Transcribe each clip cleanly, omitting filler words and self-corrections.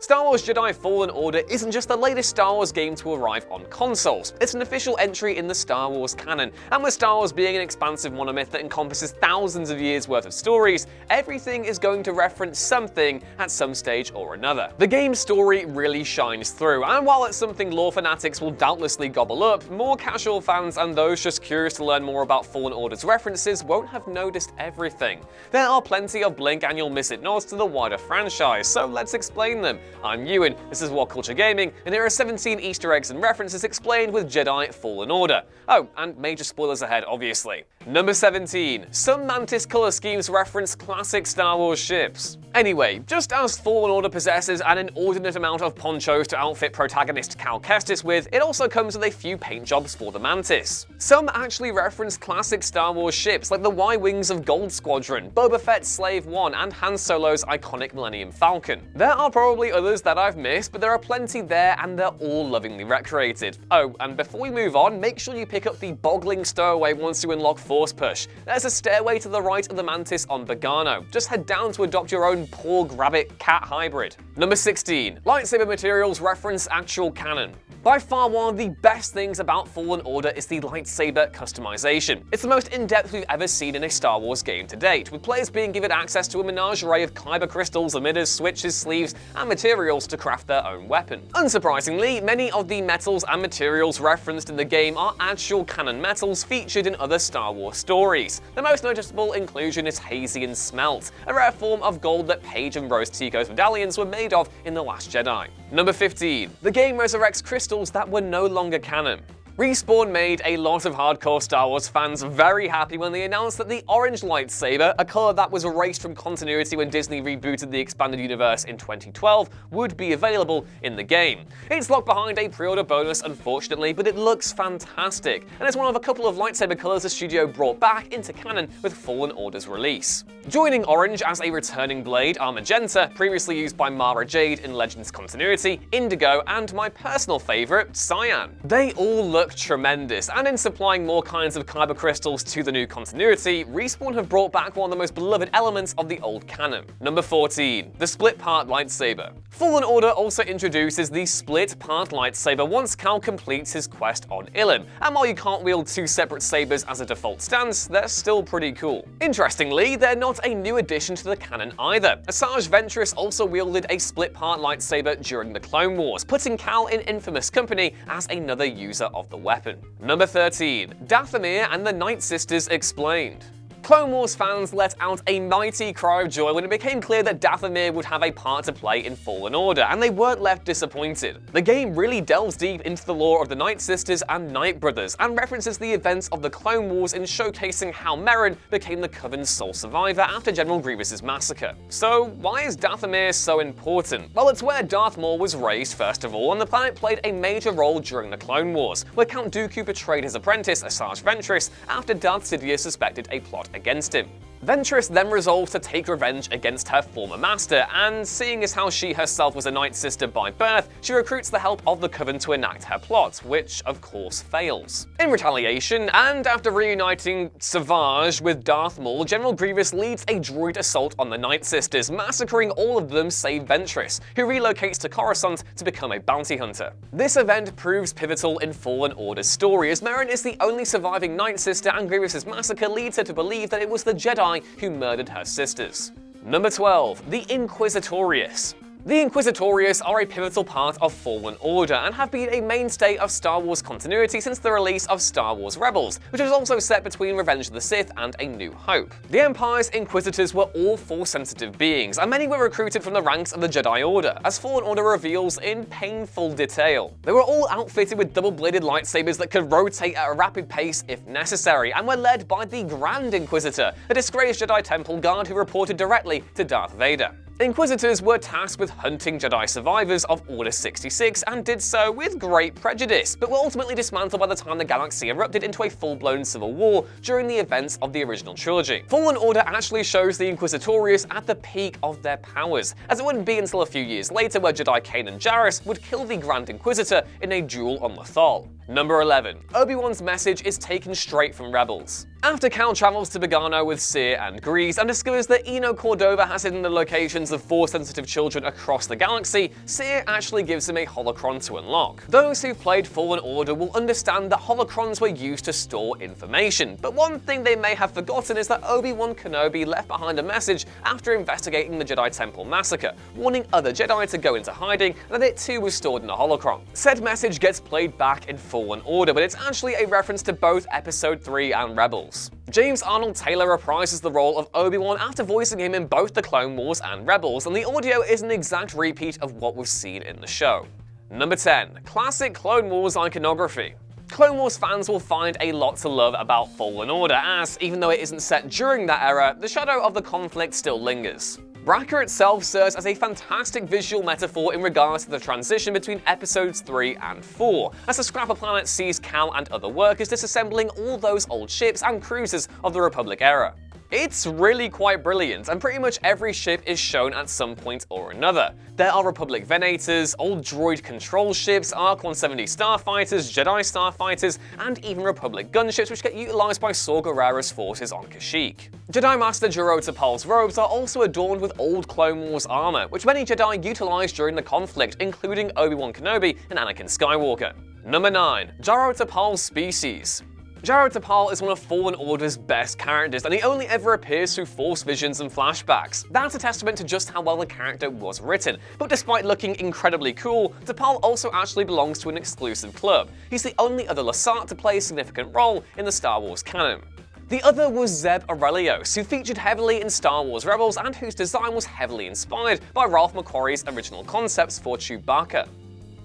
Star Wars Jedi Fallen Order isn't just the latest Star Wars game to arrive on consoles, it's an official entry in the Star Wars canon, and with Star Wars being an expansive monomyth that encompasses thousands of years worth of stories, everything is going to reference something at some stage or another. The game's story really shines through, and while it's something lore fanatics will doubtlessly gobble up, more casual fans and those just curious to learn more about Fallen Order's references won't have noticed everything. There are plenty of blink and you'll miss it nods to the wider franchise, so let's explain them. I'm Ewan, this is WhatCulture Gaming, and here are 17 Easter eggs and references explained with Jedi Fallen Order. Oh, and major spoilers ahead, obviously. Number 17. Some Mantis color schemes reference classic Star Wars ships. Anyway, just as Fallen Order possesses an inordinate amount of ponchos to outfit protagonist Cal Kestis with, it also comes with a few paint jobs for the Mantis. Some actually reference classic Star Wars ships like the Y-Wings of Gold Squadron, Boba Fett's Slave One, and Han Solo's iconic Millennium Falcon. There are probably others that I've missed, but there are plenty there and they're all lovingly recreated. Oh, and before we move on, make sure you pick up the boggling stowaway once you unlock Force Push. There's a stairway to the right of the Mantis on Bogano. Just head down to adopt your own porg rabbit cat hybrid. Number 16. Lightsaber materials reference actual canon. By far one of the best things about Fallen Order is the lightsaber customization. It's the most in-depth we've ever seen in a Star Wars game to date, with players being given access to a menagerie of kyber crystals, emitters, switches, sleeves, and materials to craft their own weapon. Unsurprisingly, many of the metals and materials referenced in the game are actual canon metals featured in other Star Wars stories. The most noticeable inclusion is Hazian Smelt, a rare form of gold that Paige and Rose Tico's medallions were made of in The Last Jedi. Number 15. The game resurrects crystals that were no longer canon. Respawn made a lot of hardcore Star Wars fans very happy when they announced that the orange lightsaber, a color that was erased from continuity when Disney rebooted the expanded universe in 2012, would be available in the game. It's locked behind a pre-order bonus, unfortunately, but it looks fantastic, and it's one of a couple of lightsaber colors the studio brought back into canon with Fallen Order's release. Joining orange as a returning blade are magenta, previously used by Mara Jade in Legends continuity, indigo, and my personal favorite, cyan. They all look tremendous, and in supplying more kinds of kyber crystals to the new continuity, Respawn have brought back one of the most beloved elements of the old canon. Number 14. The split-part lightsaber. Fallen Order also introduces the split-part lightsaber once Cal completes his quest on Ilum, and while you can't wield two separate sabers as a default stance, they're still pretty cool. Interestingly, they're not a new addition to the canon either. Asajj Ventress also wielded a split-part lightsaber during the Clone Wars, putting Cal in infamous company as another user of the weapon. Number 13. Dathomir and the Nightsisters explained. Clone Wars fans let out a mighty cry of joy when it became clear that Dathomir would have a part to play in Fallen Order, and they weren't left disappointed. The game really delves deep into the lore of the Nightsisters and Night Brothers, and references the events of the Clone Wars in showcasing how Merrin became the Coven's sole survivor after General Grievous's massacre. So why is Dathomir so important? Well, it's where Darth Maul was raised first of all, and the planet played a major role during the Clone Wars, where Count Dooku betrayed his apprentice, Asajj Ventress, after Darth Sidious suspected a plot against him. Ventress then resolves to take revenge against her former master, and seeing as how she herself was a Night Sister by birth, she recruits the help of the Coven to enact her plot, which of course fails. In retaliation, and after reuniting Savage with Darth Maul, General Grievous leads a droid assault on the Night Sisters, massacring all of them save Ventress, who relocates to Coruscant to become a bounty hunter. This event proves pivotal in Fallen Order's story, as Merrin is the only surviving Night Sister, and Grievous's massacre leads her to believe that it was the Jedi who murdered her sisters. Number 12. The Inquisitorius. The Inquisitorius are a pivotal part of Fallen Order and have been a mainstay of Star Wars continuity since the release of Star Wars Rebels, which was also set between Revenge of the Sith and A New Hope. The Empire's Inquisitors were all Force-sensitive beings, and many were recruited from the ranks of the Jedi Order, as Fallen Order reveals in painful detail. They were all outfitted with double-bladed lightsabers that could rotate at a rapid pace if necessary, and were led by the Grand Inquisitor, a disgraced Jedi Temple guard who reported directly to Darth Vader. Inquisitors were tasked with hunting Jedi survivors of Order 66 and did so with great prejudice, but were ultimately dismantled by the time the galaxy erupted into a full-blown civil war during the events of the original trilogy. Fallen Order actually shows the Inquisitorius at the peak of their powers, as it wouldn't be until a few years later where Jedi Kanan Jarrus would kill the Grand Inquisitor in a duel on Lothal. Number 11. Obi-Wan's message is taken straight from Rebels. After Cal travels to Bogano with Seer and Grease and discovers that Eno Cordova has hidden the locations of Force-sensitive children across the galaxy, Seer actually gives him a holocron to unlock. Those who've played Fallen Order will understand that holocrons were used to store information, but one thing they may have forgotten is that Obi-Wan Kenobi left behind a message after investigating the Jedi Temple massacre, warning other Jedi to go into hiding and that it too was stored in a holocron. Said message gets played back in Fallen Order, but it's actually a reference to both Episode 3 and Rebels. James Arnold Taylor reprises the role of Obi-Wan after voicing him in both the Clone Wars and Rebels, and the audio is an exact repeat of what we've seen in the show. Number 10. Classic Clone Wars iconography. Clone Wars fans will find a lot to love about Fallen Order as, even though it isn't set during that era, the shadow of the conflict still lingers. Bracca itself serves as a fantastic visual metaphor in regards to the transition between episodes 3 and 4, as the Scrapper planet sees Cal and other workers disassembling all those old ships and cruisers of the Republic era. It's really quite brilliant, and pretty much every ship is shown at some point or another. There are Republic Venators, old droid control ships, ARC-170 starfighters, Jedi starfighters, and even Republic gunships which get utilized by Saw Gerrera's forces on Kashyyyk. Jedi Master Jaro Tapal's robes are also adorned with old Clone Wars armor, which many Jedi utilized during the conflict, including Obi-Wan Kenobi and Anakin Skywalker. Number 9. Jaro Tapal's species. Jaro Tapal is one of Fallen Order's best characters, and he only ever appears through Force visions and flashbacks. That's a testament to just how well the character was written, but despite looking incredibly cool, Tapal also actually belongs to an exclusive club. He's the only other Lasat to play a significant role in the Star Wars canon. The other was Zeb Aurelios, who featured heavily in Star Wars Rebels and whose design was heavily inspired by Ralph McQuarrie's original concepts for Chewbacca.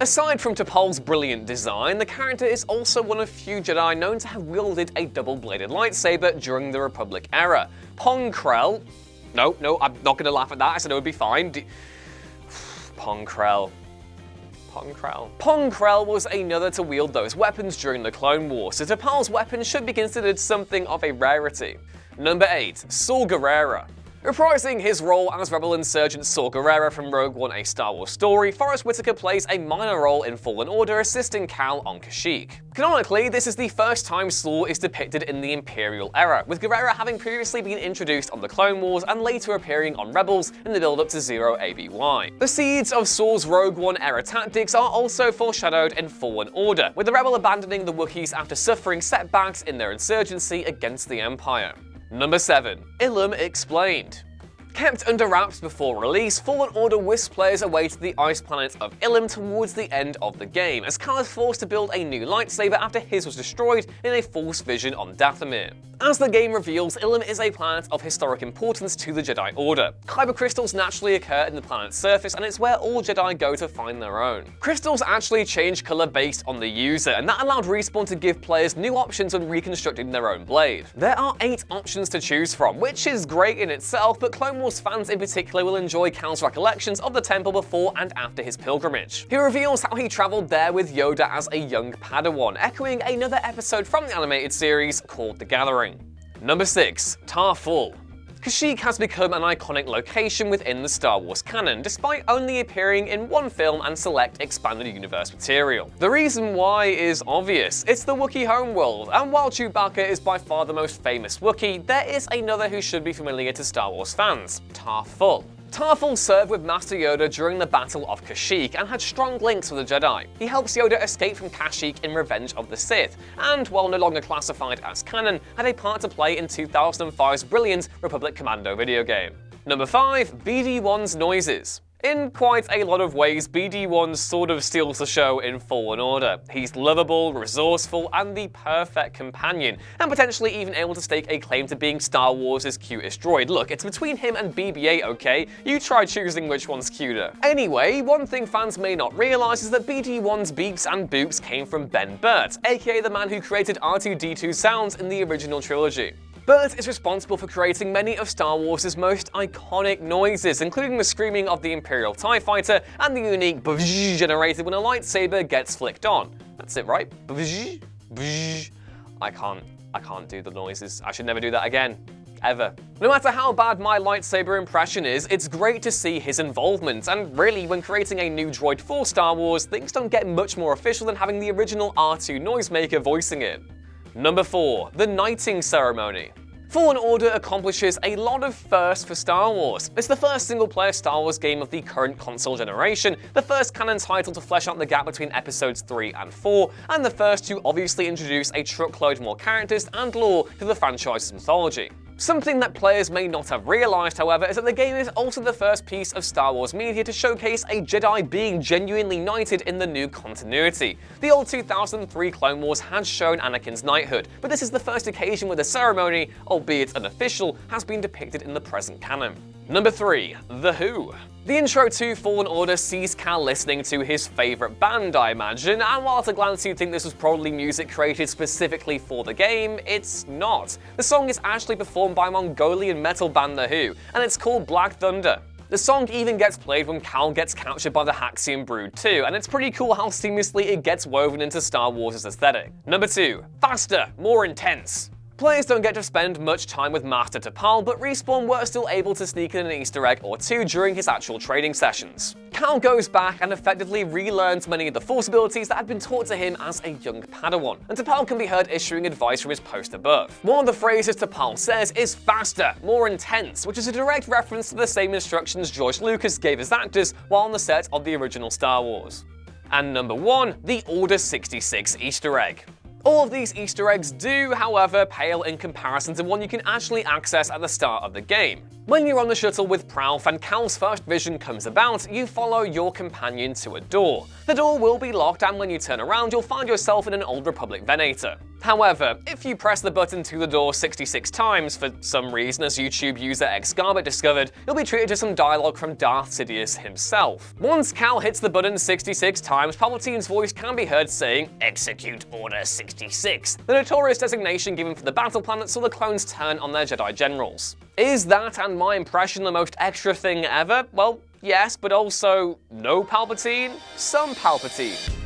Aside from Tapal's brilliant design, the character is also one of few Jedi known to have wielded a double-bladed lightsaber during the Republic era. Pong Krell... No, I'm not going to laugh at that, I said it would be fine. Pong Krell was another to wield those weapons during the Clone Wars, so Tapal's weapon should be considered something of a rarity. Number 8. Saw Gerrera. Reprising his role as rebel insurgent Saw Gerrera from Rogue One: A Star Wars Story, Forrest Whitaker plays a minor role in Fallen Order assisting Cal on Kashyyyk. Canonically, this is the first time Saw is depicted in the Imperial era, with Gerrera having previously been introduced on the Clone Wars and later appearing on Rebels in the build-up to Zero ABY. The seeds of Saw's Rogue One era tactics are also foreshadowed in Fallen Order, with the Rebel abandoning the Wookiees after suffering setbacks in their insurgency against the Empire. Number 7. Ilum Explained. Kept under wraps before release, Fallen Order whisks players away to the ice planet of Ilum towards the end of the game, as Cal is forced to build a new lightsaber after his was destroyed in a Force vision on Dathomir. As the game reveals, Ilum is a planet of historic importance to the Jedi Order. Kyber crystals naturally occur in the planet's surface, and it's where all Jedi go to find their own. Crystals actually change color based on the user, and that allowed Respawn to give players new options when reconstructing their own blade. There are 8 options to choose from, which is great in itself, but Clone Wars fans in particular will enjoy Cal's recollections of the temple before and after his pilgrimage. He reveals how he traveled there with Yoda as a young Padawan, echoing another episode from the animated series called The Gathering. Number 6. Tarful. Kashyyyk has become an iconic location within the Star Wars canon, despite only appearing in one film and select expanded universe material. The reason why is obvious. It's the Wookiee homeworld, and while Chewbacca is by far the most famous Wookiee, there is another who should be familiar to Star Wars fans: Tarful. Tarful served with Master Yoda during the Battle of Kashyyyk and had strong links with the Jedi. He helps Yoda escape from Kashyyyk in Revenge of the Sith, and while no longer classified as canon, had a part to play in 2005's brilliant Republic Commando video game. Number 5. BD-1's Noises. In quite a lot of ways, BD-1 sort of steals the show in Fallen Order. He's lovable, resourceful, and the perfect companion, and potentially even able to stake a claim to being Star Wars' cutest droid. Look, it's between him and BB-8, okay? You try choosing which one's cuter. Anyway, one thing fans may not realize is that BD-1's beeps and boops came from Ben Burtt, aka the man who created R2-D2 sounds in the original trilogy. Burtt is responsible for creating many of Star Wars' most iconic noises, including the screaming of the Imperial TIE Fighter and the unique buzz generated when a lightsaber gets flicked on. That's it, right? Buzz, buzz. I can't do the noises. I should never do that again. ever. No matter how bad my lightsaber impression is, it's great to see his involvement, and really, when creating a new droid for Star Wars, things don't get much more official than having the original R2 noisemaker voicing it. Number 4. The Knighting Ceremony. Fallen Order accomplishes a lot of firsts for Star Wars. It's the first single-player Star Wars game of the current console generation, the first canon title to flesh out the gap between episodes 3 and 4, and the first to obviously introduce a truckload more characters and lore to the franchise's mythology. Something that players may not have realized, however, is that the game is also the first piece of Star Wars media to showcase a Jedi being genuinely knighted in the new continuity. The old 2003 Clone Wars had shown Anakin's knighthood, but this is the first occasion where the ceremony, albeit unofficial, has been depicted in the present canon. Number 3. The Who. The intro to Fallen Order sees Cal listening to his favourite band, I imagine, and while at a glance you'd think this was probably music created specifically for the game, it's not. The song is actually performed by Mongolian metal band The Who, and it's called Black Thunder. The song even gets played when Cal gets captured by the Haxian Brood too, and it's pretty cool how seamlessly it gets woven into Star Wars' aesthetic. Number 2. Faster, more intense. Players don't get to spend much time with Master Tapal, but Respawn were still able to sneak in an Easter egg or two during his actual trading sessions. Cal goes back and effectively relearns many of the Force abilities that had been taught to him as a young Padawan, and Tapal can be heard issuing advice from his post above. One of the phrases Tapal says is faster, more intense, which is a direct reference to the same instructions George Lucas gave his actors while on the set of the original Star Wars. And number 1, the Order 66 Easter egg. All of these Easter eggs do, however, pale in comparison to one you can actually access at the start of the game. When you're on the shuttle with Pralf and Cal's first vision comes about, you follow your companion to a door. The door will be locked, and when you turn around, you'll find yourself in an Old Republic Venator. However, if you press the button to the door 66 times, for some reason as YouTube user xGarbett discovered, you'll be treated to some dialogue from Darth Sidious himself. Once Cal hits the button 66 times, Palpatine's voice can be heard saying, "Execute Order 66, the notorious designation given for the battle plan that saw the clones turn on their Jedi generals. Is that and my impression the most extra thing ever? Well, yes, but also no Palpatine, some Palpatine.